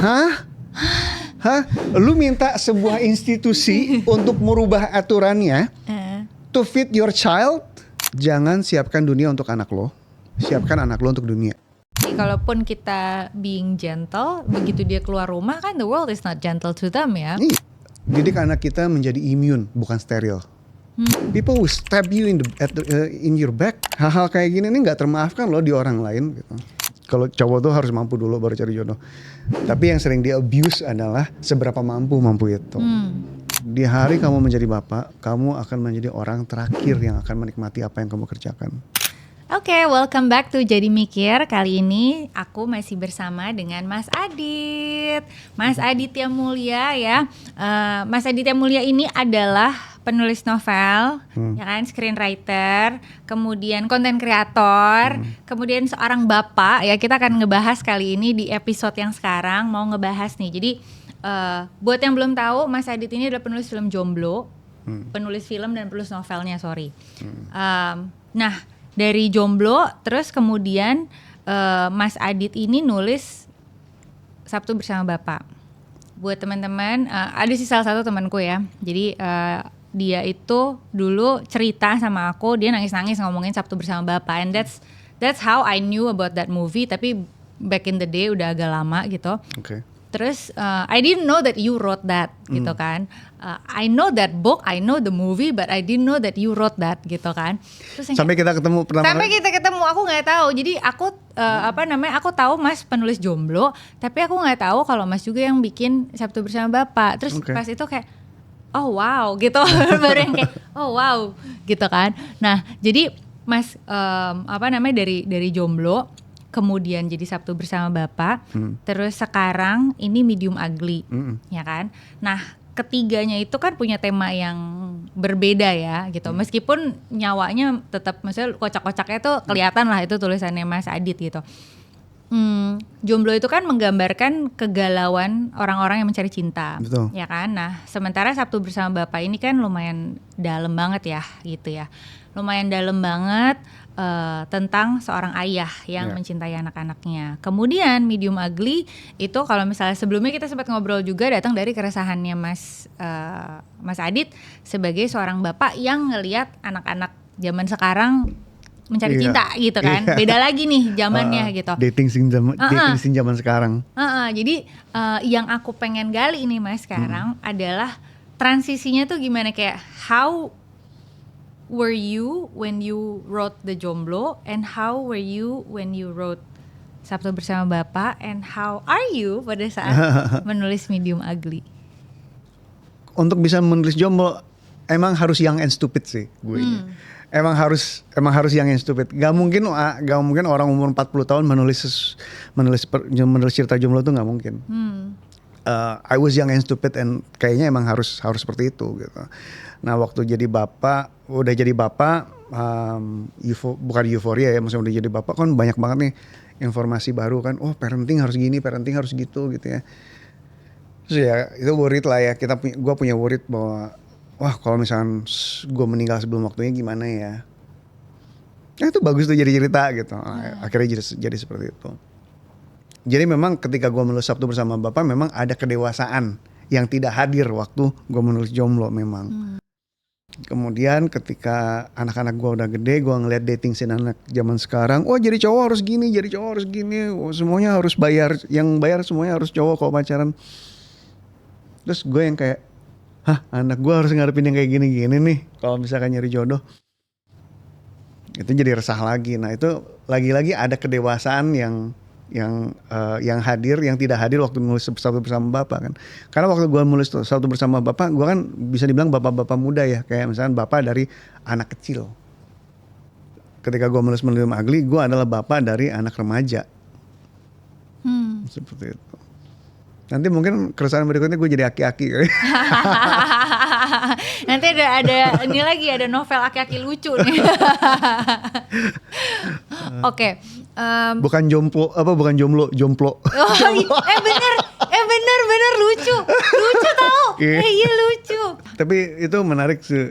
Hah? Lu minta sebuah institusi untuk merubah aturannya to fit your child? Jangan siapkan dunia untuk anak lo, siapkan anak lo untuk dunia. Jadi kalaupun kita being gentle, begitu dia keluar rumah kan the world is not gentle to them ya. Didik anak kita menjadi immune, bukan steril. People will stab you in your back. Hal-hal kayak gini ini nggak termaafkan loh di orang lain gitu. Kalau cowok tuh harus mampu dulu baru cari jodoh. Tapi yang sering di abuse adalah seberapa mampu itu. Di hari kamu menjadi bapak, kamu akan menjadi orang terakhir yang akan menikmati apa yang kamu kerjakan. Oke, welcome back to Jadi Mikir. Kali ini aku masih bersama dengan Mas Adit. Mas Aditya Mulia ya. Mas Aditya Mulia ini adalah penulis novel, ya kan, screenwriter, kemudian konten kreator, kemudian seorang bapak ya. Kita akan ngebahas kali ini di episode yang sekarang mau ngebahas nih. Jadi buat yang belum tahu, Mas Adit ini adalah penulis film Jomblo, penulis film dan penulis novelnya, Nah, dari Jomblo terus kemudian Mas Adit ini nulis Sabtu Bersama Bapak. Buat teman-teman, ada sih salah satu temanku ya. Jadi dia itu dulu cerita sama aku, dia nangis-nangis ngomongin Sabtu Bersama Bapak, and that's how I knew about that movie. Tapi back in the day udah agak lama gitu. Okay. Terus I didn't know that you wrote that gitu kan. I know that book, I know the movie, but I didn't know that you wrote that gitu kan. Terus sampai kita ketemu pertama kali. Sampai kita ketemu, aku nggak tahu. Jadi aku aku tahu Mas penulis Jomblo, tapi aku nggak tahu kalau Mas juga yang bikin Sabtu Bersama Bapak. Terus pas itu kayak oh wow gitu. Baru yang kayak oh wow gitu kan. Nah jadi Mas dari Jomblo kemudian jadi Sabtu Bersama Bapak, terus sekarang ini Medium Ugly, ya kan. Nah ketiganya itu kan punya tema yang berbeda ya gitu. Meskipun nyawanya tetap, maksudnya kocak-kocaknya tuh kelihatan lah, itu tulisannya Mas Adit gitu. Jomblo itu kan menggambarkan kegalauan orang-orang yang mencari cinta. Betul. Ya kan. Nah sementara Sabtu Bersama Bapak ini kan lumayan dalam banget ya gitu ya. Lumayan dalam banget tentang seorang ayah yang mencintai anak-anaknya. Kemudian Medium Ugly itu kalau misalnya sebelumnya kita sempat ngobrol juga, datang dari keresahannya Mas Adit sebagai seorang bapak yang ngelihat anak-anak zaman sekarang mencari cinta gitu kan. Beda lagi nih zamannya gitu. Dating scene zaman sekarang. Jadi yang aku pengen gali ini Mas sekarang adalah transisinya tuh gimana, kayak how were you when you wrote The Jomblo, and how were you when you wrote Sabtu Bersama Bapak, and how are you pada saat menulis Medium Ugly? Untuk bisa menulis Jomblo emang harus young and stupid sih gue. Emang harus young and stupid. Gak mungkin orang umur 40 tahun menulis cerita Jomblo tuh gak mungkin. I was young and stupid, and kayaknya emang harus seperti itu gitu. Nah waktu udah jadi bapak, bukan euforia ya, maksudnya udah jadi bapak kan banyak banget nih informasi baru kan. Oh parenting harus gini, parenting harus gitu ya. Terus ya itu worried lah ya, gue punya worried bahwa wah kalau misalkan gue meninggal sebelum waktunya gimana ya. Nah itu bagus tuh jadi cerita gitu. Akhirnya jadi seperti itu. Jadi memang ketika gue menulis Sabtu Bersama Bapak memang ada kedewasaan yang tidak hadir waktu gue menulis Jomblo memang. Kemudian ketika anak-anak gue udah gede, gue ngeliat dating scene anak zaman sekarang, oh jadi cowok harus gini, oh, semuanya harus bayar, yang bayar semuanya harus cowok kalau pacaran. Terus gue yang kayak, anak gue harus ngarepin yang kayak gini-gini nih kalau misalkan nyari jodoh. Itu jadi resah lagi. Nah itu lagi-lagi ada kedewasaan yang hadir, yang tidak hadir waktu nulis Sabtu Bersama Bapak kan. Karena waktu gue nulis Sabtu Bersama Bapak, gue kan bisa dibilang bapak-bapak muda ya, kayak misalkan bapak dari anak kecil. Ketika gue nulis Medium Ugly, gue adalah bapak dari anak remaja. Seperti itu. Nanti mungkin keresahan berikutnya gue jadi aki-aki. Nanti ada ini lagi, ada novel aki-aki lucu nih. Oke. Bukan jomblo, jomplo. Bener lucu tau. Iya lucu. Tapi itu menarik sih,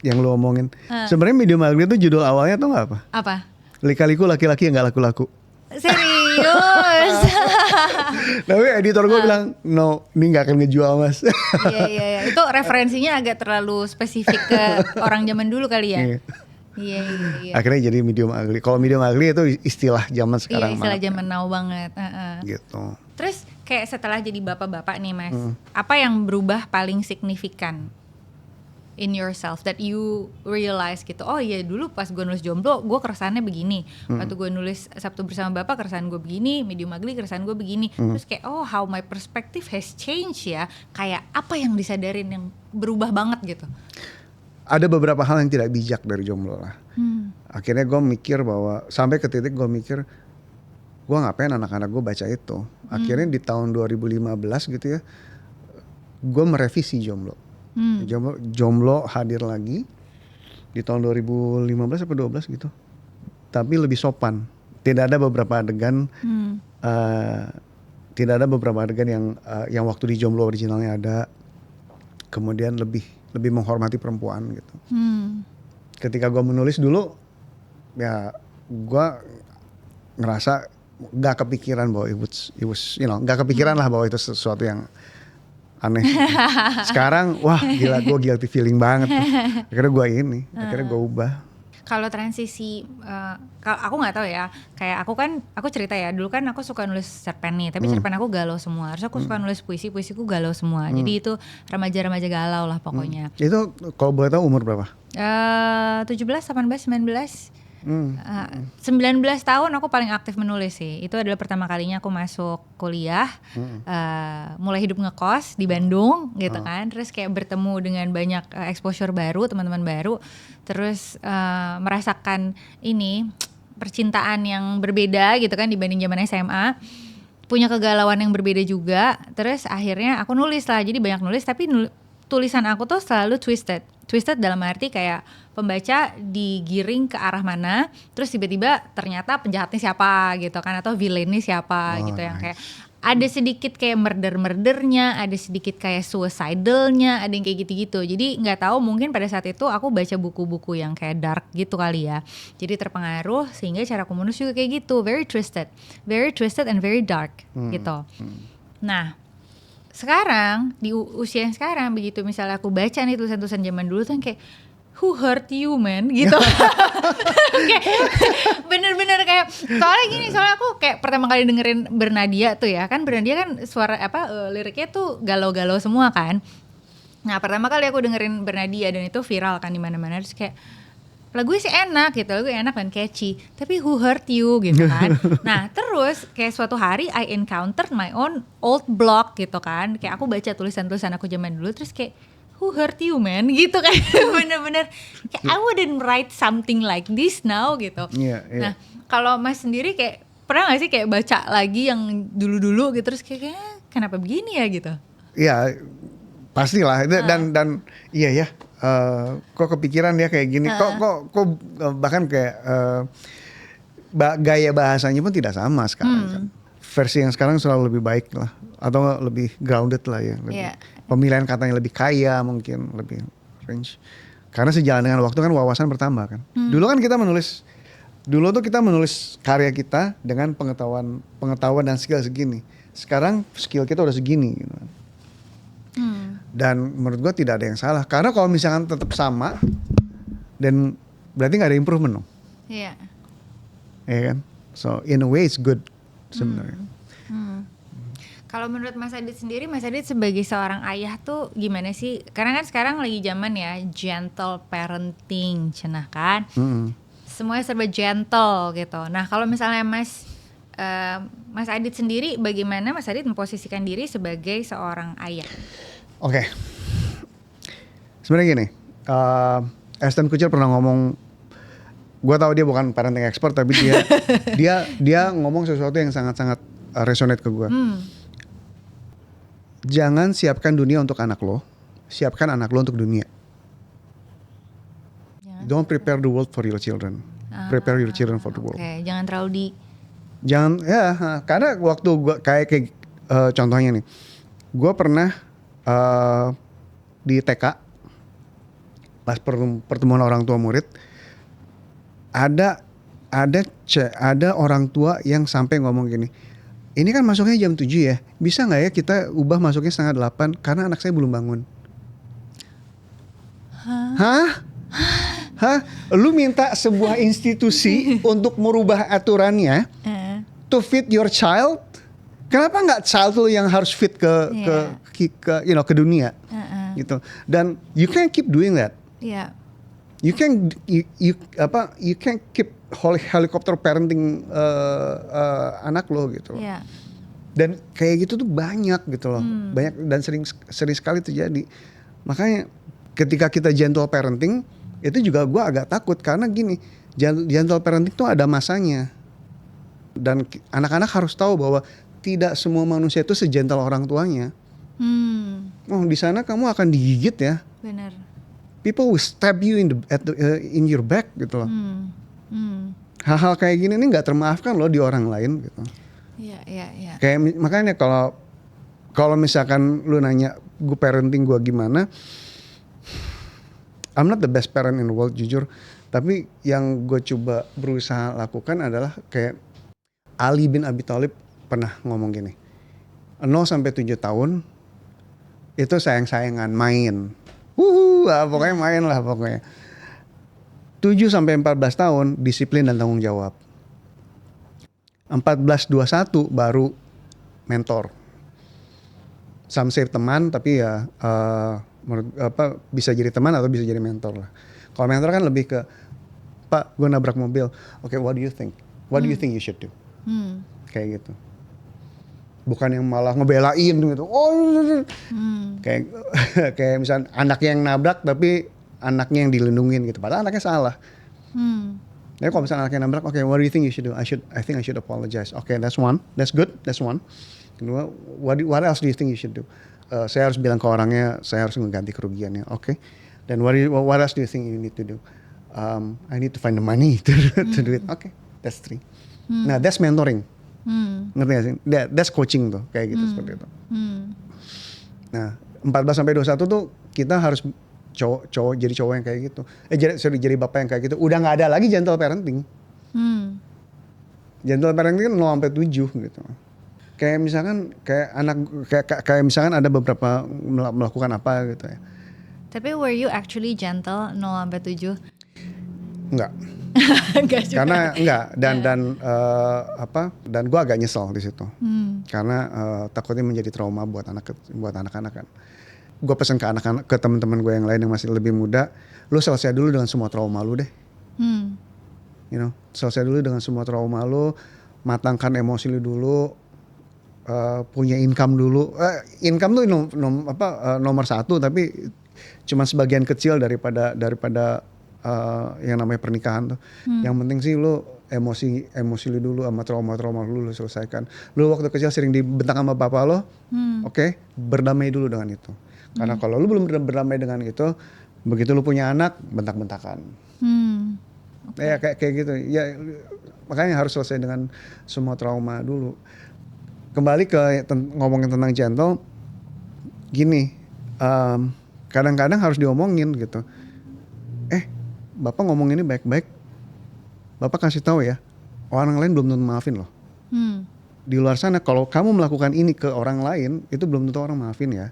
yang lu omongin. Sebenarnya Medium Ugly itu judul awalnya tuh nggak apa? Apa? Lika-liku laki-laki yang nggak laku-laku. Serius? Tapi editor gue bilang, no, ini nggak akan ngejual mas. Iya. Itu referensinya agak terlalu spesifik ke orang zaman dulu kali ya. Iya. Akhirnya jadi medium ugly. Kalau medium ugly itu istilah zaman sekarang. Iya, istilah zaman now banget. Gitu. Terus kayak setelah jadi bapak-bapak nih mas, apa yang berubah paling signifikan in yourself that you realize gitu? Oh iya, dulu pas gue nulis Jomblo, gue keresahannya begini. Waktu gue nulis Sabtu Bersama Bapak, keresahan gue begini. Medium ugly, keresahan gue begini. Terus kayak, oh how my perspective has changed ya. Kayak apa yang disadarin yang berubah banget gitu? Ada beberapa hal yang tidak bijak dari Jomblo lah. Akhirnya gue mikir bahwa, sampai ke titik gue mikir, gue ngapain anak-anak gue baca itu. Akhirnya di tahun 2015 gitu ya, gue merevisi Jomblo. Jomblo hadir lagi di tahun 2015 atau 12 gitu. Tapi lebih sopan. Tidak ada beberapa adegan, tidak ada beberapa adegan yang waktu di Jomblo originalnya ada. Kemudian lebih menghormati perempuan gitu. Ketika gue menulis dulu, ya gue ngerasa gak kepikiran bahwa it was gak kepikiran lah bahwa itu sesuatu yang aneh. Sekarang wah gila, gue guilty feeling banget. Akhirnya gue ubah. Kalau transisi, kalau aku nggak tahu ya, kayak aku cerita ya, dulu kan aku suka nulis cerpen nih, tapi cerpen aku galau semua. Terus aku suka nulis puisiku galau semua. Jadi itu remaja-remaja galau lah pokoknya. Itu kalau boleh tahu umur berapa? 17, 18, 19. 19 tahun aku paling aktif menulis sih. Itu adalah pertama kalinya aku masuk kuliah, mulai hidup ngekos di Bandung gitu kan. Terus kayak bertemu dengan banyak exposure baru, teman-teman baru. Terus merasakan ini percintaan yang berbeda gitu kan dibanding zaman SMA. Punya kegalauan yang berbeda juga. Terus akhirnya aku nulis lah. Jadi banyak nulis, tapi tulisan aku tuh selalu twisted dalam arti kayak pembaca digiring ke arah mana, terus tiba-tiba ternyata penjahatnya siapa gitu kan, atau villainnya siapa gitu, yang kayak ada sedikit kayak murdernya, ada sedikit kayak suicidalnya, ada yang kayak gitu-gitu. Jadi nggak tahu, mungkin pada saat itu aku baca buku-buku yang kayak dark gitu kali ya, jadi terpengaruh sehingga cara aku menulis juga kayak gitu, very twisted and very dark gitu. Nah sekarang di usia yang sekarang, begitu misalnya aku baca nih tulisan-tulisan zaman dulu tuh kayak who hurt you man gitu. Kayak bener-bener kayak soalnya aku kayak pertama kali dengerin Bernadia tuh ya kan, Bernadia kan suara liriknya tuh galau-galau semua kan. Nah pertama kali aku dengerin Bernadia dan itu viral kan di mana-mana, terus kayak lagunya sih enak gitu, lagu enak dan catchy, tapi who hurt you gitu kan. Nah terus kayak suatu hari I encountered my own old blog gitu kan, kayak aku baca tulisan-tulisan aku zaman dulu, terus kayak who hurt you man gitu kan. Bener-bener kayak I wouldn't write something like this now gitu. Nah kalau Mas sendiri kayak pernah gak sih kayak baca lagi yang dulu-dulu gitu, terus kayak kenapa begini ya gitu? Iya pastilah dan iya ya. Kok kepikiran dia kayak gini, kok bahkan kayak gaya bahasanya pun tidak sama sekarang kan. Versi yang sekarang selalu lebih baik lah, atau lebih grounded lah ya, pemilihan katanya lebih kaya, mungkin lebih range, karena sejalan dengan waktu kan wawasan bertambah kan. Dulu kan kita menulis karya kita dengan pengetahuan dan skill segini, sekarang skill kita udah segini gitu kan. Dan menurut gue tidak ada yang salah, karena kalau misalkan tetap sama, dan berarti nggak ada improvement dong. Iya. Ya kan, so in a way it's good sebenarnya. Kalau menurut Mas Adit sendiri, Mas Adit sebagai seorang ayah tuh gimana sih? Karena kan sekarang lagi zaman ya gentle parenting, cenah kan. Semuanya serba gentle gitu. Nah kalau misalnya Mas Adit sendiri, bagaimana Mas Adit memposisikan diri sebagai seorang ayah? Oke. Sebenarnya gini, Ashton Kutcher pernah ngomong, gue tahu dia bukan parenting expert, tapi dia ngomong sesuatu yang sangat-sangat resonate ke gue. Jangan siapkan dunia untuk anak lo, siapkan anak lo untuk dunia. Don't prepare the world for your children, prepare your children for the world. Jangan terlalu karena waktu gue kayak contohnya nih, gue pernah di TK pas pertemuan orang tua murid, ada orang tua yang sampai ngomong gini, ini kan masuknya jam 7 ya, bisa nggak ya kita ubah masuknya setengah 8 karena anak saya belum bangun. Hah? Lu minta sebuah institusi untuk merubah aturannya to fit your child? Kenapa nggak child lu yang harus fit ke ke dunia? Gitu. Dan you can't keep doing that. Yeah. You can keep helicopter parenting anak lo gitu loh. Yeah. Dan kayak gitu tuh banyak gitu loh. Banyak dan sering sekali terjadi. Makanya ketika kita gentle parenting itu juga gue agak takut karena gini, gentle parenting tuh ada masanya. Dan anak-anak harus tahu bahwa tidak semua manusia itu segentle orang tuanya. Oh, di sana kamu akan digigit ya. Benar. People will stab you in your back gitu loh. Hal-hal kayak gini nih nggak termaafkan loh di orang lain gitu. Iya. Kayak makanya kalau misalkan lu nanya gue parenting gue gimana, I'm not the best parent in the world jujur. Tapi yang gue coba berusaha lakukan adalah kayak Ali bin Abi Thalib pernah ngomong gini. 0 sampai 7 tahun itu sayang-sayangan main. Pokoknya main lah pokoknya. 7 sampai 14 tahun disiplin dan tanggung jawab. 14-21 baru mentor. Some say teman tapi ya bisa jadi teman atau bisa jadi mentor lah. Kalau mentor kan lebih ke Pak, gue nabrak mobil. Oke, what do you think? What do you think you should do? Kayak gitu. Bukan yang malah ngebelain gitu. Kayak misalnya anaknya yang nabrak tapi anaknya yang dilindungin gitu. Padahal anaknya salah. Jadi kalau misalnya anaknya nabrak, okay, what do you think you should do? I think I should apologize. Okay, that's one. That's good. That's one. Kedua, what else do you think you should do? Saya harus bilang ke orangnya, saya harus mengganti kerugiannya. Okay. Dan what else do you think you need to do? I need to find the money to do it. Okay, that's 3. Nah, that's mentoring. Ngerti gak sih? That's coaching tuh, kayak gitu seperti itu. Nah, 14 sampai 21 tuh kita harus cowok jadi cowok yang kayak gitu. Jadi bapak yang kayak gitu. Udah nggak ada lagi gentle parenting. Gentle parenting kan 0 sampai 7 gitu. Kayak misalkan kayak misalkan ada beberapa melakukan apa gitu ya. Tapi were you actually gentle 0 sampai 7? Enggak. Enggak juga. Karena enggak dan gue agak nyesel di situ. Karena takutnya menjadi trauma buat anak-anak kan. Gue pesan ke anak-anak, ke teman-teman gue yang lain yang masih lebih muda, lu selesai dulu dengan semua trauma lu deh. Selesai dulu dengan semua trauma lu, matangkan emosi lu dulu, punya income dulu. Income tuh nomor 1, tapi cuma sebagian kecil daripada yang namanya pernikahan tuh. Yang penting sih lu emosi lu dulu sama trauma lu selesaikan. Lu waktu kecil sering dibentak sama bapak lo, oke, berdamai dulu dengan itu. Karena kalau lu belum berdamai dengan itu, begitu lu punya anak, bentak-bentakan. Ya kayak gitu. Ya makanya harus selesai dengan semua trauma dulu. Kembali ke ngomongin tentang gentle, gini, kadang-kadang harus diomongin gitu. Bapak ngomong ini baik-baik, Bapak kasih tahu ya, orang lain belum tentu maafin loh. Di luar sana kalau kamu melakukan ini ke orang lain, itu belum tentu orang maafin ya.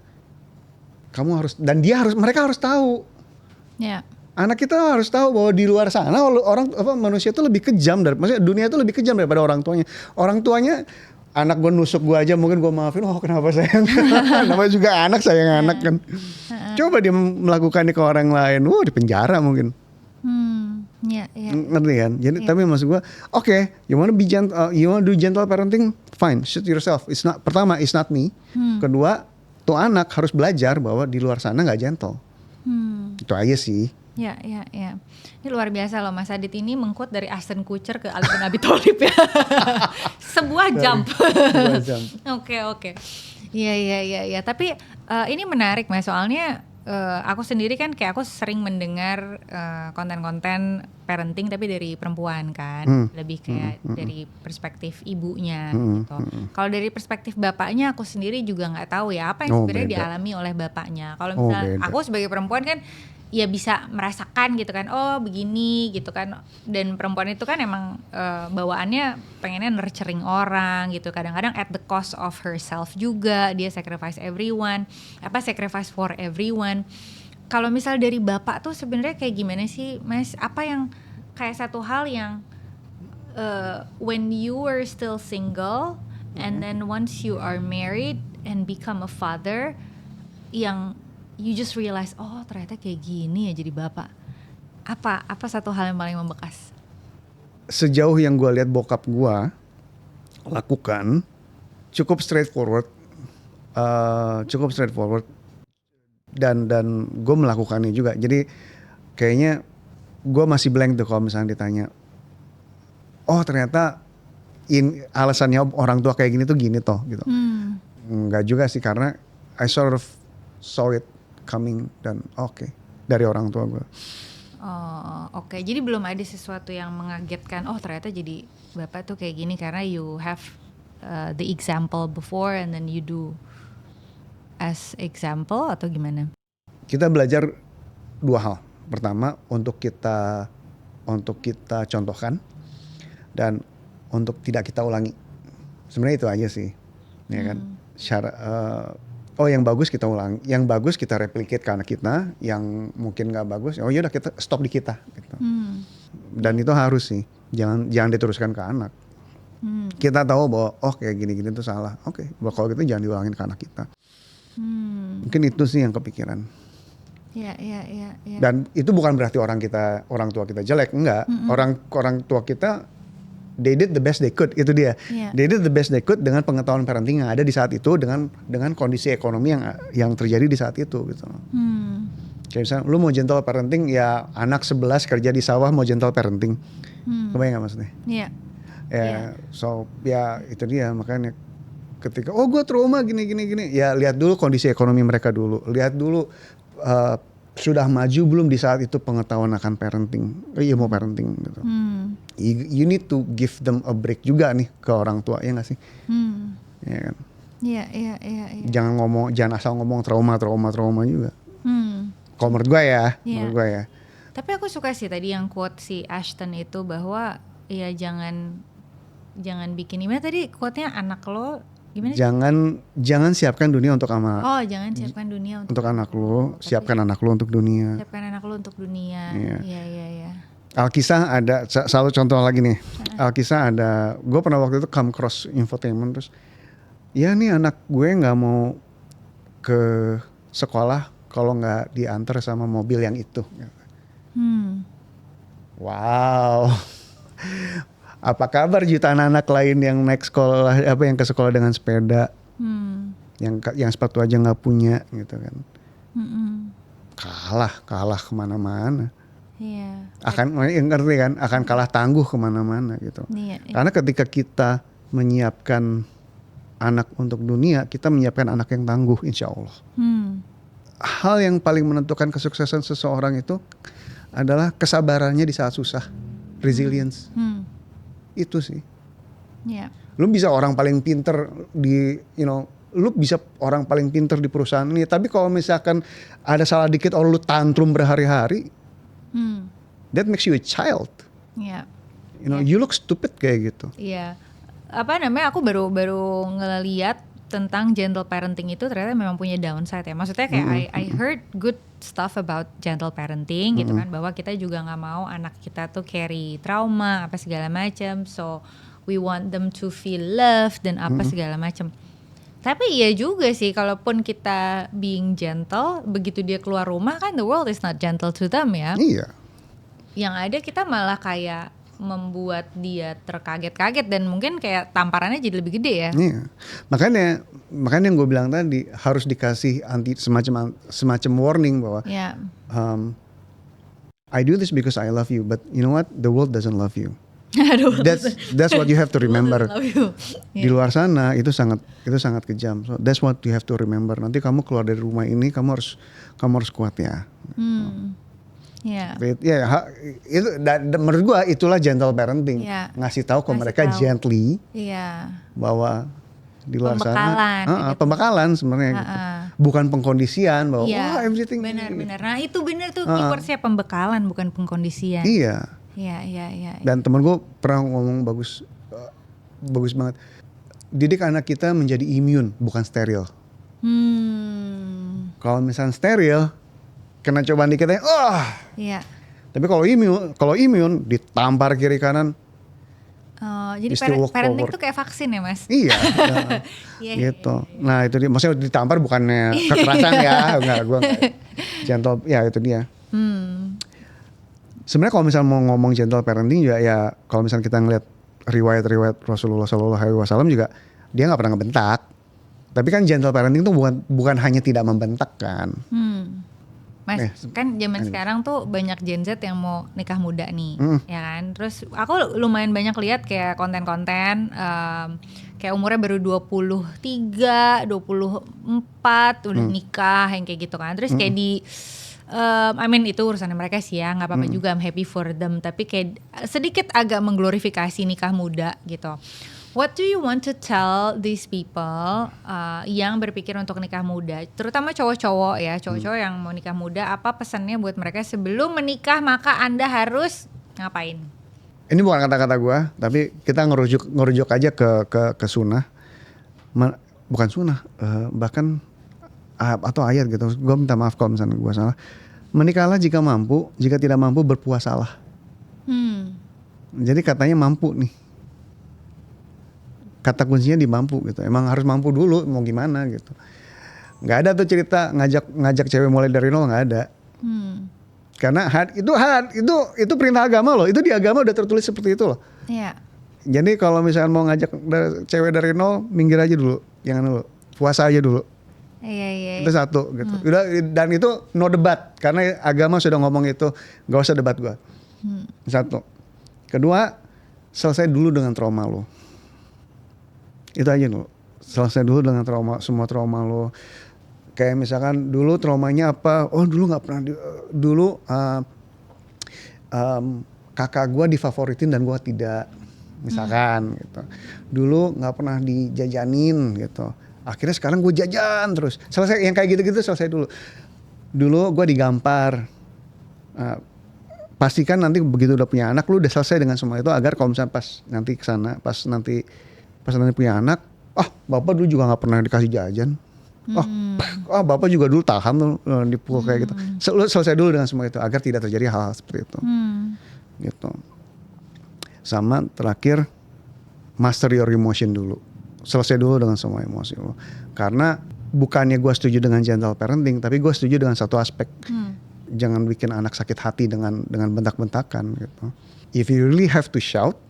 Kamu harus, dan mereka harus tahu. Yeah. Anak kita harus tahu bahwa di luar sana manusia itu lebih kejam maksudnya dunia itu lebih kejam daripada orang tuanya. Orang tuanya, anak gue nusuk gue aja mungkin gue maafin, kenapa sayang. Namanya juga anak sayang anak kan. Coba dia melakukan ini ke orang lain, di penjara mungkin. Ngerti kan? Jadi tapi maksud gue, you wanna be gentle, you wanna do gentle parenting, fine, shoot yourself. Pertama, it's not me. Kedua, tuh anak harus belajar bahwa di luar sana nggak gentle. Itu aja sih. Ya. Ini luar biasa loh, Mas Adit ini mengquote dari Ashton Kutcher ke Ali bin Abi Thalib ya. Sebuah jump. Oke. Iya. Tapi ini menarik Mas, soalnya aku sendiri kan kayak aku sering mendengar konten-konten parenting tapi dari perempuan kan, lebih kayak dari perspektif ibunya gitu. Kalau dari perspektif bapaknya aku sendiri juga nggak tahu ya apa yang sebenarnya dialami oleh bapaknya. Kalau misalnya aku sebagai perempuan kan ya bisa merasakan gitu kan, oh begini gitu kan. Dan perempuan itu kan emang bawaannya pengennya nurturing orang gitu, kadang-kadang at the cost of herself juga, dia sacrifice sacrifice for everyone. Kalau misal dari Bapak tuh sebenarnya kayak gimana sih Mas, apa yang kayak satu hal yang when you were still single and then once you are married and become a father, yang you just realize, oh ternyata kayak gini ya jadi bapak. Apa satu hal yang paling membekas? Sejauh yang gue lihat bokap gue lakukan cukup straightforward, dan gue melakukannya juga. Jadi kayaknya gue masih blank tuh kalau misalnya ditanya, oh ternyata alasannya orang tua kayak gini tuh gini toh gitu. Enggak juga sih, karena I sort of saw it coming dan oke, dari orang tua gue. Oh oke. Jadi belum ada sesuatu yang mengagetkan, oh ternyata jadi bapak tuh kayak gini karena you have the example before and then you do as example, atau gimana? Kita belajar dua hal. Pertama, untuk kita contohkan dan untuk tidak kita ulangi. Sebenarnya itu aja sih, ya kan. Yang bagus kita ulang, yang bagus kita replicate ke anak kita, yang mungkin nggak bagus, oh yaudah kita stop di kita. Gitu. Dan itu harus sih, jangan diteruskan ke anak. Kita tahu bahwa kayak gini-gini itu salah, oke, kalau gitu jangan diulangin ke anak kita. Mungkin itu sih yang kepikiran. Ya. Dan itu bukan berarti orang tua kita jelek, enggak. Orang tua kita, they did the best they could, itu dia. They did the best they could dengan pengetahuan parenting yang ada di saat itu, dengan kondisi ekonomi yang terjadi di saat itu gitu. Kayak misalnya lu mau gentle parenting, ya anak 11 kerja di sawah mau gentle parenting. Kebayang gak maksudnya? Iya. So ya itu dia, makanya ketika gue trauma gini, ya lihat dulu kondisi ekonomi mereka dulu, lihat dulu sudah maju belum di saat itu pengetahuan akan parenting, ilmu parenting gitu. You need to give them a break juga nih ke orang tua, ya nggak sih? Ya kan? Iya. Jangan asal ngomong trauma juga. Kalau menurut gue ya. Tapi aku suka sih tadi yang quote si Ashton itu, bahwa ya jangan bikin gimana tadi quote-nya, anak lo gimana? Jangan siapkan dunia untuk anak. Oh, jangan siapkan dunia untuk anak lo, siapkan anak lo untuk dunia. Siapkan anak lo untuk dunia. Iya. Alkisah ada selalu contoh lagi nih. Alkisah ada, gue pernah waktu itu come cross infotainment, terus ya nih anak gue nggak mau ke sekolah kalau nggak diantar sama mobil yang itu. Wow. Apa kabar jutaan anak lain yang naik sekolah, yang ke sekolah dengan sepeda, yang sepatu aja nggak punya gitu kan. Kalah kemana-mana. Iya. Ngerti kan? Akan kalah tangguh kemana-mana gitu. Iya. Karena ketika kita menyiapkan anak untuk dunia, kita menyiapkan anak yang tangguh, insya Allah. Hal yang paling menentukan kesuksesan seseorang itu adalah kesabarannya di saat susah, resilience. Itu sih. Yeah. Lu bisa orang paling pinter lu bisa orang paling pinter di perusahaan ini, tapi kalau misalkan ada salah dikit lu tantrum berhari-hari, that makes you a child. Yeah. You look stupid kayak gitu. Iya. Aku baru ngeliat tentang gentle parenting itu ternyata memang punya downside ya. Maksudnya kayak I heard good stuff about gentle parenting gitu kan, bahwa kita juga nggak mau anak kita tuh carry trauma apa segala macam, so we want them to feel loved dan apa segala macam. Tapi iya juga sih, kalaupun kita being gentle, begitu dia keluar rumah kan the world is not gentle to them ya. Iya. Yang ada kita malah kayak membuat dia terkaget-kaget dan mungkin kayak tamparannya jadi lebih gede ya. Iya. Makanya yang gue bilang tadi harus dikasih semacam warning bahwa I do this because I love you, but you know what? The world doesn't love you. That's what you have to remember. Di luar sana itu sangat kejam. So that's what you have to remember. Nanti kamu keluar dari rumah ini, kamu harus kuat ya. Itu menurut gua itulah gentle parenting. Ngasih tahu ke mereka gently bahwa di luar sana pembekalan sebenarnya gitu. bukan pengkondisian bahwa Iya, wah everything benar-benar. Nah itu benar tuh keywordsnya pembekalan bukan pengkondisian. Iya. Iya. Dan temen gue pernah ngomong bagus banget. Didik anak kita menjadi immune bukan steril. Kalau misalnya steril, kena cobaan dikit aja, Iya. Tapi kalau immune ditampar kiri kanan. Oh, jadi Still walk parenting forward. tuh kayak vaksin ya mas? Iya. Iya, Gitu. Nah itu dia, maksudnya ditampar bukannya kekerasan ya, enggak, gue gentle, ya itu dia. Sebenarnya kalau misalnya mau ngomong gentle parenting juga ya, kalau misalnya kita ngeliat riwayat Rasulullah SAW juga dia nggak pernah ngebentak. Tapi kan gentle parenting tuh bukan hanya tidak membentak kan. Mas, kan zaman sekarang tuh banyak Gen Z yang mau nikah muda nih, ya kan. Terus aku lumayan banyak lihat kayak konten-konten kayak umurnya baru 23, 24 udah nikah yang kayak gitu kan. Terus kayak I mean itu urusannya mereka sih ya, nggak apa-apa juga, I'm happy for them. Tapi kayak sedikit agak mengglorifikasi nikah muda gitu. What do you want to tell these people yang berpikir untuk nikah muda, terutama cowok-cowok ya, cowok-cowok yang mau nikah muda, apa pesannya buat mereka sebelum menikah maka Anda harus ngapain? Ini bukan kata-kata gue, tapi kita ngerujuk aja ke sunnah, bukan sunnah, bahkan atau ayat gitu. Gue minta maaf kalau misalnya gue salah. Menikahlah jika mampu, jika tidak mampu berpuasalah. Jadi katanya mampu nih. Kata kuncinya di mampu gitu. Emang harus mampu dulu, mau gimana gitu. Nggak ada tuh cerita ngajak cewek mulai dari nol, nggak ada. Karena itu perintah agama loh. Itu di agama udah tertulis seperti itu loh. Iya. Jadi kalau misalnya mau ngajak cewek dari nol, minggir aja dulu, jangan dulu, puasa aja dulu. Iya. Itu satu gitu. Udah, dan itu no debat karena agama sudah ngomong itu, nggak usah debat gua. Satu. Kedua, selesai dulu dengan trauma lo. Itu aja dulu. Selesai dulu dengan semua trauma lo. Kayak misalkan dulu traumanya apa? Oh dulu nggak pernah. Kakak gue difavoritin dan gue tidak. Misalkan gitu. Dulu nggak pernah dijajanin gitu. Akhirnya sekarang gue jajan terus. Selesai yang kayak gitu-gitu selesai dulu. Dulu gue digampar. Pastikan nanti begitu udah punya anak lu udah selesai dengan semua itu, agar kalau misalnya pas nanti kesana, pas nanti punya anak, bapak dulu juga nggak pernah dikasih jajan, bapak juga dulu tahan tuh dipukul kayak gitu. Selesai dulu dengan semua itu agar tidak terjadi hal-hal seperti itu. Gitu. Sama terakhir, master your emotion dulu. Selesai dulu dengan semua emosi lo. Karena bukannya gue setuju dengan gentle parenting, tapi gue setuju dengan satu aspek. Jangan bikin anak sakit hati dengan bentak-bentakan gitu. If you really have to shout,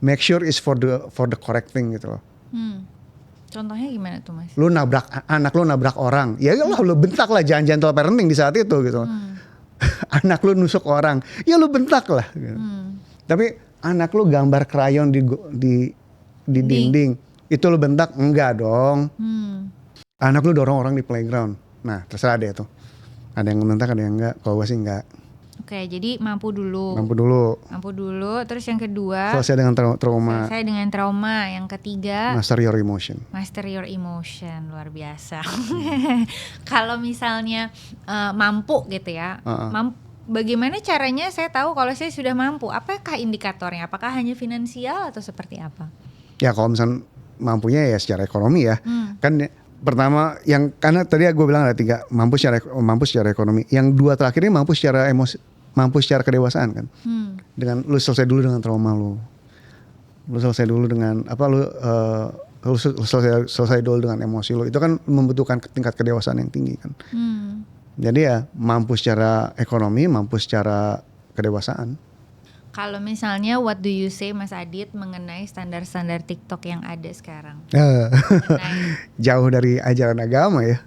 make sure it's for the correct thing gitu loh. Contohnya gimana tuh mas? Anak lu nabrak orang, ya Allah lu bentak lah, jangan gentle parenting di saat itu gitu. Anak lu nusuk orang, ya lu bentak lah. Gitu. Tapi anak lu gambar krayon di dinding, itu lu bentak, enggak dong. Anak lu dorong orang di playground, nah terserah deh tuh. Ada yang bentak, ada yang enggak. Kalau gue sih enggak. Oke, jadi mampu dulu. Terus yang kedua, selesai dengan trauma. Yang ketiga, master your emotion. Luar biasa. Kalau misalnya mampu gitu ya, bagaimana caranya saya tahu kalau saya sudah mampu? Apakah indikatornya? Apakah hanya finansial atau seperti apa? Ya kalau misalnya mampunya ya secara ekonomi ya. Kan pertama yang karena tadi gue bilang ada 3, mampu secara ekonomi. Yang 2 terakhir ini mampu secara emosi, mampu secara kedewasaan kan. Dengan lu selesai dulu dengan trauma lu selesai dulu dengan lu selesai dulu dengan emosi lu. Itu kan membutuhkan tingkat kedewasaan yang tinggi kan. Jadi ya mampu secara ekonomi, mampu secara kedewasaan. Kalau misalnya what do you say Mas Adit mengenai standar-standar TikTok yang ada sekarang? Jauh dari ajaran agama ya.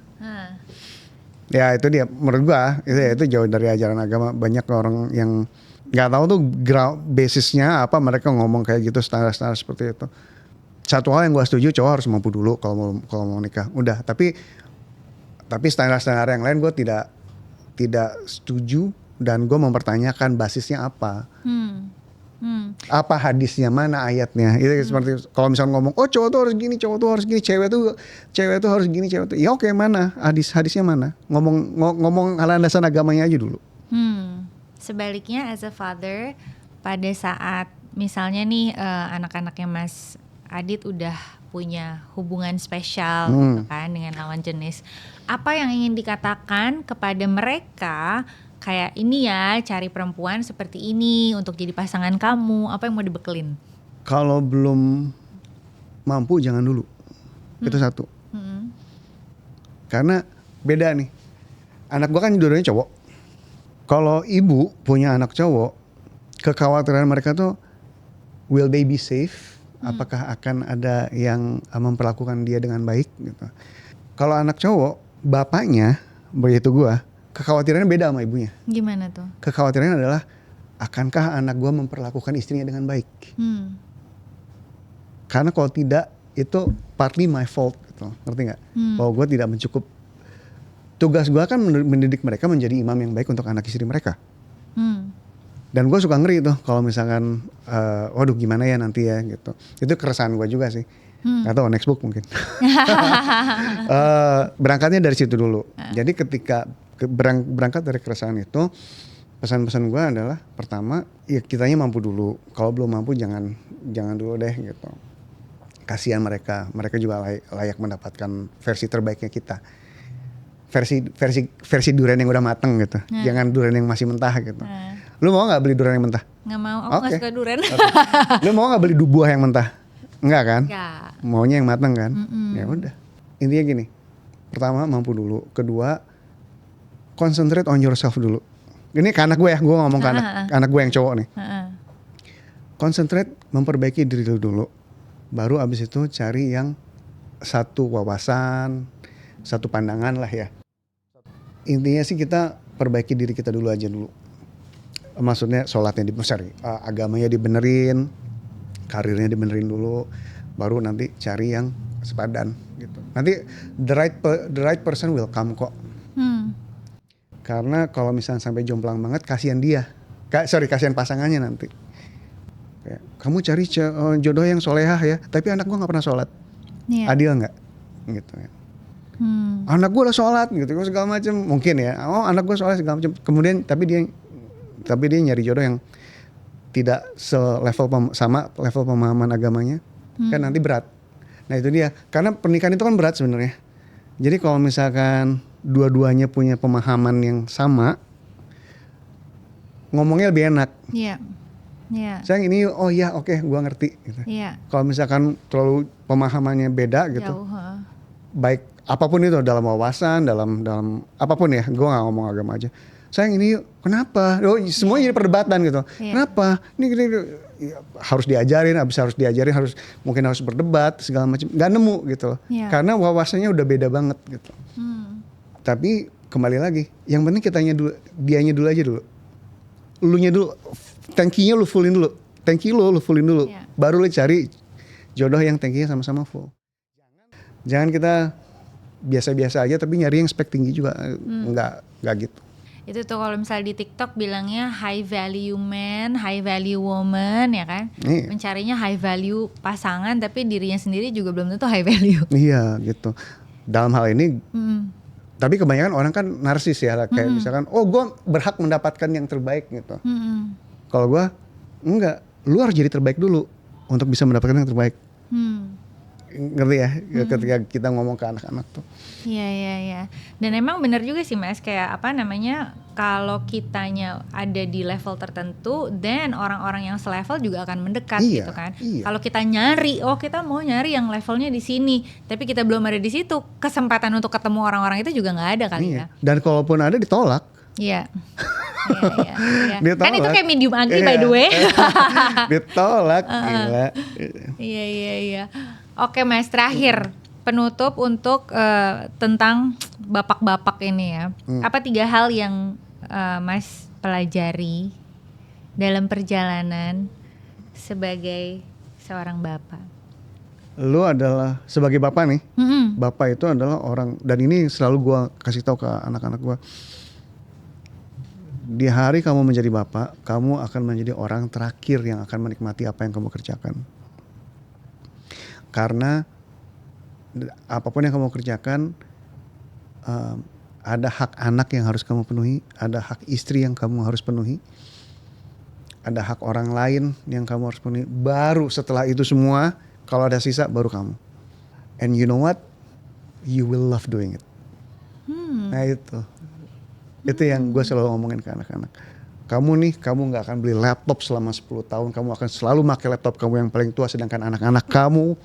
Ya itu dia, menurut gua itu jauh dari ajaran agama. Banyak orang yang nggak tahu tuh basisnya apa, mereka ngomong kayak gitu, standar-standar seperti itu. Satu hal yang gua setuju, cowok harus mampu dulu kalau mau nikah. Udah, tapi standar-standar yang lain gua tidak setuju. Dan gue mempertanyakan basisnya apa. Apa hadisnya, mana ayatnya? Itu seperti kalau misalnya ngomong, oh cowok tuh harus gini, cowok tuh harus gini, cewek tuh harus gini, cewek tuh. Ya oke, mana hadisnya mana? Ngomong landasan agamanya aja dulu. Sebaliknya as a father, pada saat misalnya nih anak-anaknya Mas Adit udah punya hubungan spesial gitu kan dengan lawan jenis, apa yang ingin dikatakan kepada mereka? Kayak ini ya, cari perempuan seperti ini untuk jadi pasangan kamu. Apa yang mau dibekelin? Kalau belum mampu jangan dulu. Itu satu. Karena beda nih. Anak gua kan dua-duanya cowok. Kalau ibu punya anak cowok, kekhawatiran mereka tuh, will they be safe? Apakah akan ada yang memperlakukan dia dengan baik gitu. Kalau anak cowok, bapaknya, begitu gua, kekhawatirannya beda sama ibunya. Gimana tuh? Kekhawatirannya adalah, akankah anak gue memperlakukan istrinya dengan baik? Karena kalau tidak, itu partly my fault gitu. Ngerti gak? Bahwa gue tidak mencukup. Tugas gue kan mendidik mereka menjadi imam yang baik untuk anak istri mereka. Dan gue suka ngeri tuh kalau misalkan, waduh gimana ya nanti ya gitu. Itu keresahan gue juga sih. Gak tau, next book mungkin. Berangkatnya dari situ dulu. Jadi ketika berangkat dari keresahan itu, pesan-pesan gue adalah, pertama, ya kitanya mampu dulu. Kalau belum mampu jangan dulu deh gitu. Kasihan mereka juga layak mendapatkan versi terbaiknya kita. Versi durian yang udah mateng gitu. Jangan durian yang masih mentah gitu. Lu mau nggak beli durian yang mentah? Nggak mau, aku nggak suka durian. Lu mau nggak beli buah yang mentah? Enggak kan? Nggak. Maunya yang matang kan? Ya udah. Intinya gini. Pertama, mampu dulu. Kedua, concentrate on yourself dulu. Ini ke anak gue ya, gue ngomong ke anak gue yang cowok nih. Concentrate, memperbaiki diri lu dulu. Baru abis itu cari yang satu wawasan, satu pandangan lah ya. Intinya sih kita perbaiki diri kita dulu aja dulu. Maksudnya sholatnya agamanya dibenerin, karirnya dibenerin dulu, baru nanti cari yang sepadan gitu. Nanti the right person will come kok. Karena kalau misalnya sampai jomplang banget, kasihan dia. Kasihan pasangannya nanti. Kayak, kamu cari jodoh yang solehah ya, tapi anak gue nggak pernah sholat. Adil nggak? Gitu ya. Anak gue udah sholat gitu, segala macam mungkin ya. Oh anak gue sholat segala macam. Kemudian tapi dia nyari jodoh yang tidak selevel sama level pemahaman agamanya, kan nanti berat. Nah itu dia. Karena pernikahan itu kan berat sebenarnya. Jadi kalau misalkan dua-duanya punya pemahaman yang sama, ngomongnya lebih enak. Iya. Sayang ini, oh iya oke, gua ngerti. Gitu. Kalau misalkan terlalu pemahamannya beda gitu, baik apapun itu, dalam wawasan, dalam apapun ya, gua nggak ngomong agama aja. Sayang ini kenapa? Oh, semua jadi perdebatan gitu. Kenapa? Ini ya, harus diajarin, mungkin harus berdebat segala macam. Gak nemu gitu. Karena wawasannya udah beda banget gitu. Tapi kembali lagi, yang penting dianya dulu aja dulu. Elunya dulu, tankinya lu fullin dulu. Tanki lu fullin dulu. Baru lu cari jodoh yang tankinya sama-sama full. Jangan kita biasa-biasa aja tapi nyari yang spek tinggi juga. Enggak gitu. Itu tuh kalau misalnya di TikTok bilangnya high value man, high value woman ya kan. Mencarinya high value pasangan tapi dirinya sendiri juga belum tentu high value. Iya gitu. Dalam hal ini, tapi kebanyakan orang kan narsis ya. Kayak misalkan, oh gue berhak mendapatkan yang terbaik gitu. Kalau gue, enggak. Lu harus jadi terbaik dulu untuk bisa mendapatkan yang terbaik. Ngerti ya, ketika kita ngomong ke anak-anak tuh. Iya. Dan emang benar juga sih Mas, kayak kalau kitanya ada di level tertentu, then orang-orang yang selevel juga akan mendekat gitu kan. Kalau kita kita mau nyari yang levelnya di sini, tapi kita belum ada di situ, kesempatan untuk ketemu orang-orang itu juga nggak ada kali ya. Dan kalaupun ada ditolak. Iya. Kan itu kayak medium ugly by the way. Ditolak, gila. Iya. Oke Mas, terakhir penutup untuk tentang bapak-bapak ini ya. Apa 3 hal yang Mas pelajari dalam perjalanan sebagai seorang bapak? Lu adalah sebagai bapak nih. Bapak itu adalah orang, dan ini selalu gua kasih tahu ke anak-anak gua. di hari kamu menjadi bapak, kamu akan menjadi orang terakhir yang akan menikmati apa yang kamu kerjakan. Karena apapun yang kamu kerjakan, ada hak anak yang harus kamu penuhi, ada hak istri yang kamu harus penuhi, ada hak orang lain yang kamu harus penuhi. Baru setelah itu semua, kalau ada sisa baru kamu. And you know what? You will love doing it. Nah itu yang gue selalu ngomongin ke anak-anak. Kamu nggak akan beli laptop selama 10 tahun. Kamu akan selalu pakai laptop kamu yang paling tua. Sedangkan anak-anak kamu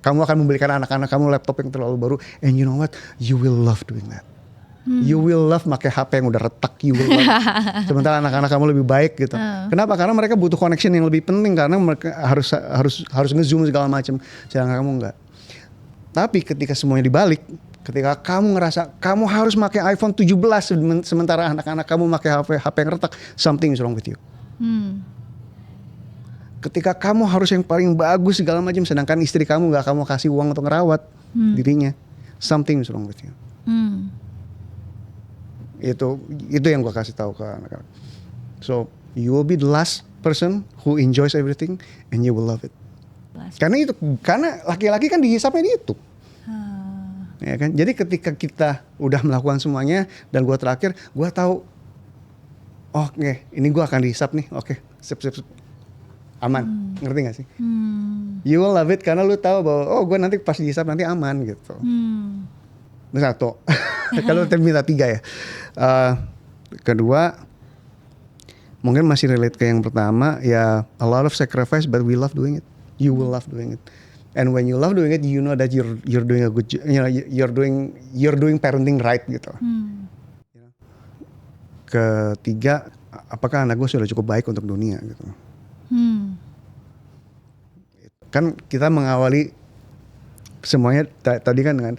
akan membelikan anak-anak kamu laptop yang terlalu baru. And you know what? You will love doing that. You will love pakai HP yang udah retak. You will love. Sementara anak-anak kamu lebih baik gitu. Kenapa? Karena mereka butuh connection yang lebih penting. Karena mereka harus nge-zoom segala macam. Sedangkan kamu enggak. Tapi ketika semuanya dibalik, ketika kamu ngerasa kamu harus pakai iPhone 17 sementara anak-anak kamu pakai HP yang retak, something is wrong with you. Ketika kamu harus yang paling bagus segala macam, sedangkan istri kamu nggak kamu kasih uang untuk ngerawat dirinya, something is wrong with you. Itu yang gue kasih tahu ke anak-anak. So you will be the last person who enjoys everything and you will love it. Karena laki-laki kan dihisapnya di YouTube. Ya kan? Jadi ketika kita udah melakukan semuanya dan gue terakhir, gue tahu, oke, ini gue akan dihisap nih, oke, sip, aman, ngerti gak sih? You will love it karena lu tahu bahwa gue nanti pas dihisap nanti aman gitu. Itu satu. Kalau minta 3 ya. Kedua, mungkin masih relate ke yang pertama, ya a lot of sacrifice but we love doing it. You will love doing it. And when you love doing it, you know that you're doing a good, you're doing parenting right gitu. Ketiga, apakah anak gue sudah cukup baik untuk dunia gitu. Kan kita mengawali semuanya tadi kan dengan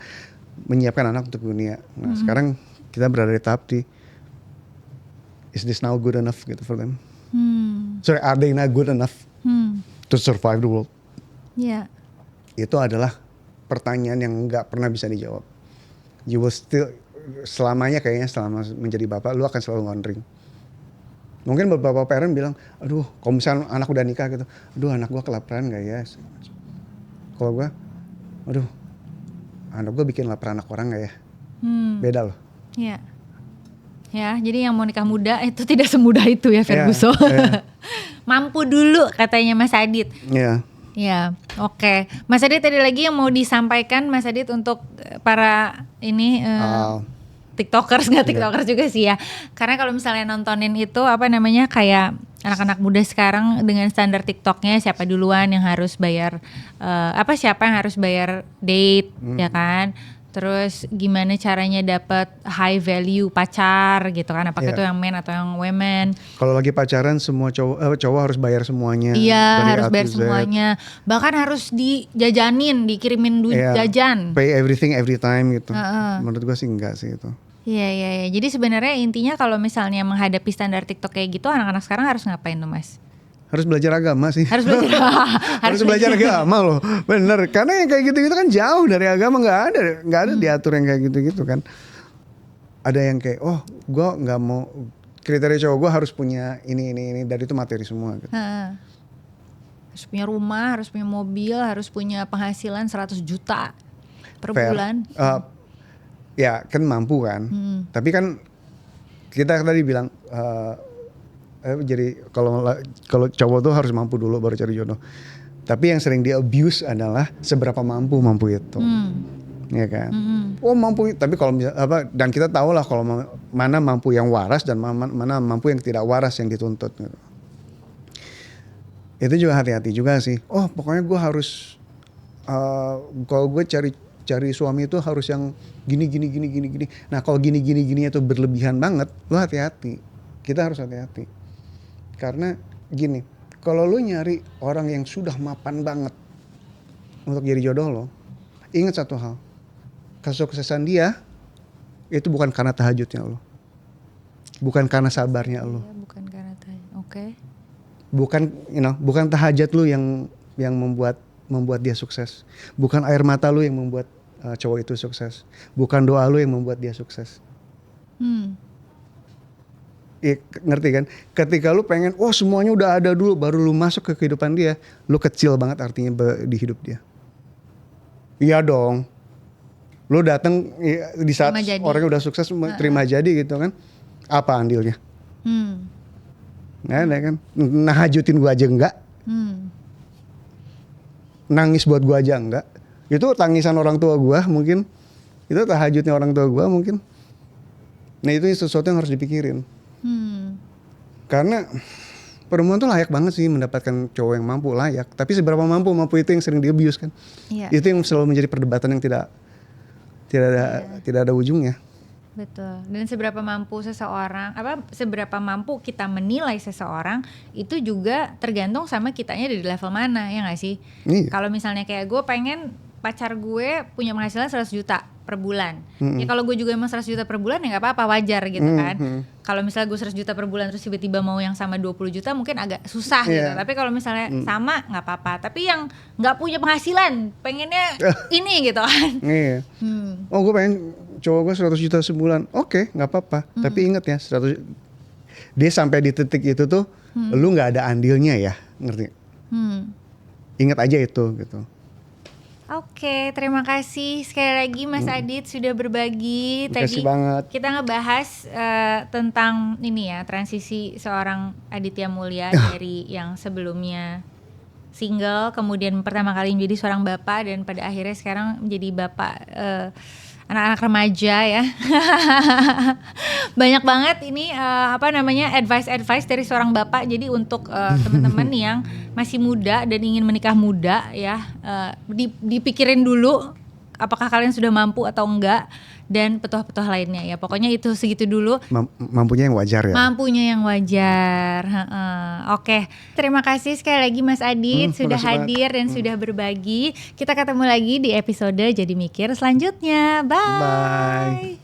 menyiapkan anak untuk dunia. Nah, sekarang kita berada di tahap is this now good enough gitu for them? Sorry, are they not good enough to survive the world? Yeah. Itu adalah pertanyaan yang nggak pernah bisa dijawab. You will still, selamanya kayaknya selama menjadi bapak, lu akan selalu wondering. Mungkin beberapa parent bilang, aduh, kalau misalnya anak udah nikah gitu, aduh anak gua kelaparan nggak ya? Kalau gua, aduh, anak gua bikin lapar anak orang nggak ya? Beda loh. Iya. Ya, jadi yang mau nikah muda itu tidak semudah itu ya, Ferguson. Mampu dulu katanya Mas Adit. Iya. Ya, oke. Mas Adit tadi lagi yang mau disampaikan Mas Adit untuk para ini TikTokers, nggak TikTokers juga sih ya. Karena kalau misalnya nontonin itu apa namanya kayak anak-anak muda sekarang dengan standar TikToknya siapa duluan yang harus bayar siapa yang harus bayar date ya kan. Terus gimana caranya dapat high value pacar gitu kan, apakah itu yang men atau yang women. Kalau lagi pacaran semua cowok harus bayar semuanya. Iya, harus bayar semuanya. Bahkan harus dijajanin, dikirimin duit jajan. Pay everything every time gitu. Menurut gue sih enggak sih itu. Iya. Jadi sebenarnya intinya kalau misalnya menghadapi standar TikTok kayak gitu, anak-anak sekarang harus ngapain tuh Mas? Harus belajar agama sih. Harus belajar agama loh. Bener. Karena yang kayak gitu-gitu kan jauh dari agama, nggak ada diatur yang kayak gitu-gitu kan. Ada yang kayak, oh, gue nggak mau, kriteria cowok gue harus punya ini dari itu materi semua. Gitu. Harus punya rumah, harus punya mobil, harus punya penghasilan 100 juta per bulan. Ya kan mampu kan. Tapi kan kita tadi bilang. Jadi kalau cowok tuh harus mampu dulu baru cari jodoh. Tapi yang sering di abuse adalah seberapa mampu itu, ya kan? Oh mampu, tapi kalau dan kita tahu lah kalau mana mampu yang waras dan mana mampu yang tidak waras yang dituntut. Gitu. Itu juga hati-hati juga sih. Oh pokoknya gue harus kalau gue cari suami itu harus yang gini. Nah kalau gini itu berlebihan banget, lo hati-hati. Kita harus hati-hati. Karena gini, kalau lu nyari orang yang sudah mapan banget untuk jadi jodoh lo, ingat satu hal, kesuksesan dia itu bukan karena tahajudnya lo, bukan karena sabarnya lo, bukan karena tahajud, bukan tahajud lu yang membuat dia sukses, bukan air mata lu yang membuat cowok itu sukses, bukan doa lu yang membuat dia sukses. ngerti kan? Ketika lu pengen, wah semuanya udah ada dulu, baru lu masuk ke kehidupan dia, lu kecil banget artinya di hidup dia. Iya dong. Lu datang di saat orangnya udah sukses, terima jadi gitu kan? Apa andilnya? Nggak ada kan? Nahajutin gua aja enggak. Nangis buat gua aja enggak. Itu tangisan orang tua gua mungkin. Itu tahajudnya orang tua gua mungkin. Nah itu sesuatu yang harus dipikirin. Karena perempuan tuh layak banget sih mendapatkan cowok yang mampu, layak. Tapi seberapa mampu itu yang sering di-abuse kan. Itu yang selalu menjadi perdebatan yang tidak ada ujungnya. Betul. Dan seberapa mampu seberapa mampu kita menilai seseorang itu juga tergantung sama kitanya dari level mana, ya nggak sih? Iya. Kalau misalnya kayak gue pengen pacar gue punya penghasilan 100 juta per bulan. Ya kalau gue juga emang 100 juta per bulan ya nggak apa-apa, wajar gitu kan. Kalau misalnya gue 100 juta per bulan terus tiba-tiba mau yang sama 20 juta mungkin agak susah gitu. Tapi kalau misalnya sama nggak apa-apa. Tapi yang nggak punya penghasilan pengennya ini gitu kan. Iya. Oh gue pengen cowok gue 100 juta sebulan. Oke, nggak apa-apa. Tapi inget ya, dia sampai di titik itu tuh lu nggak ada andilnya ya, ngerti? Ingat aja itu gitu. Oke, terima kasih sekali lagi Mas Adit sudah berbagi. Terima kasih Tadi banget. kita ngebahas tentang ini ya, transisi seorang Aditya Mulya dari yang sebelumnya single, kemudian pertama kali menjadi seorang bapak, dan pada akhirnya sekarang menjadi bapak anak-anak remaja ya. Banyak banget ini advice dari seorang bapak. Jadi untuk teman-teman yang masih muda dan ingin menikah muda ya, dipikirin dulu apakah kalian sudah mampu atau enggak, dan petuah-petuah lainnya ya. Pokoknya itu segitu dulu. Mampunya yang wajar ya. Mampunya yang wajar. Oke, terima kasih sekali lagi Mas Adit sudah hadir dan sudah berbagi. Kita ketemu lagi di episode Jadi Mikir selanjutnya. Bye.